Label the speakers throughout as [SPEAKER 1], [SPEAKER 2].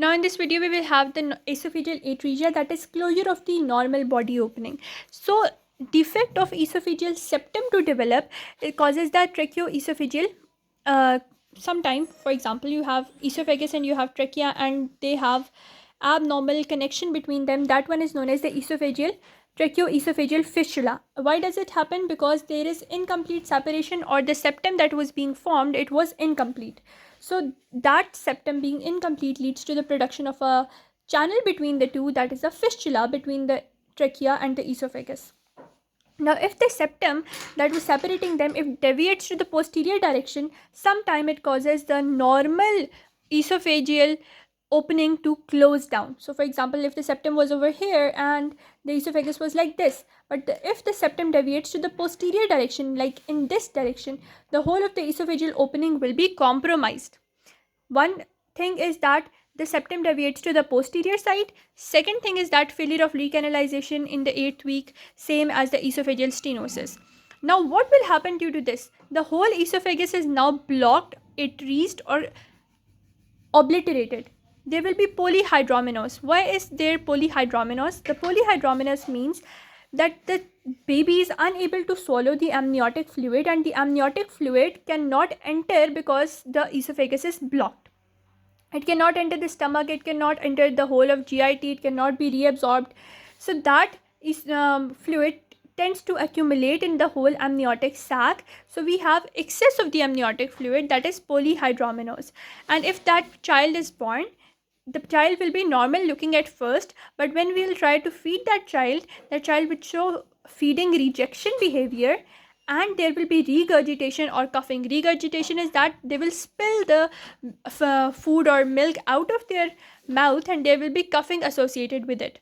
[SPEAKER 1] Now in this video we will have the esophageal atresia, that is closure of the normal body opening. So defect of esophageal septum to develop, it causes the tracheoesophageal sometime. For example, you have esophagus and you have trachea and they have abnormal connection between them. That one is known as the esophageal tracheoesophageal fistula. Why does it happen? Because there is incomplete separation, or the septum that was being formed, it was incomplete. So that septum being incomplete leads to the production of a channel between the two, that is a fistula between the trachea and the esophagus. Now if the septum that was separating them, if deviates to the posterior direction, sometime it causes the normal esophageal opening to close down. So for example, if the septum was over here and the esophagus was like this, but if the septum deviates to the posterior direction, like in this direction, the whole of the esophageal opening will be compromised. One thing is that the septum deviates to the posterior side. Second thing is that failure of recanalization in the 8th week, same as the esophageal stenosis. Now what will happen due to this? The whole esophagus is now blocked, atresia, or obliterated. There will be polyhydramnios. Why is there polyhydramnios? The polyhydramnios means that the baby is unable to swallow the amniotic fluid, and the amniotic fluid cannot enter because the esophagus is blocked. It cannot enter the stomach, it cannot enter the whole of GIT, it cannot be reabsorbed. So that is fluid tends to accumulate in the whole amniotic sac. So we have excess of the amniotic fluid, that is polyhydramnios. And if that child is born, the child will be normal looking at first, but when we will try to feed that child will show feeding rejection behavior, and there will be regurgitation or coughing. Regurgitation is that they will spill the food or milk out of their mouth, and there will be coughing associated with it.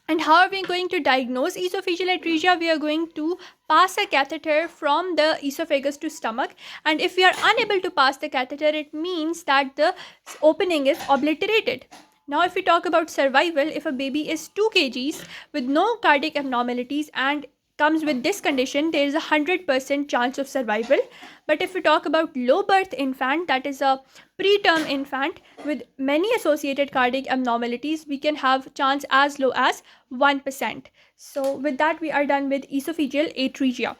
[SPEAKER 1] And how are we going to diagnose esophageal atresia? We are going to pass a catheter from the esophagus to stomach, and if we are unable to pass the catheter, it means that the opening is obliterated. Now if we talk about survival, if a baby is 2 kgs with no cardiac abnormalities and comes with this condition, there is a 100% chance of survival. But if we talk about low birth infant, that is a preterm infant with many associated cardiac abnormalities, we can have chance as low as 1%. So with that, we are done with esophageal atresia.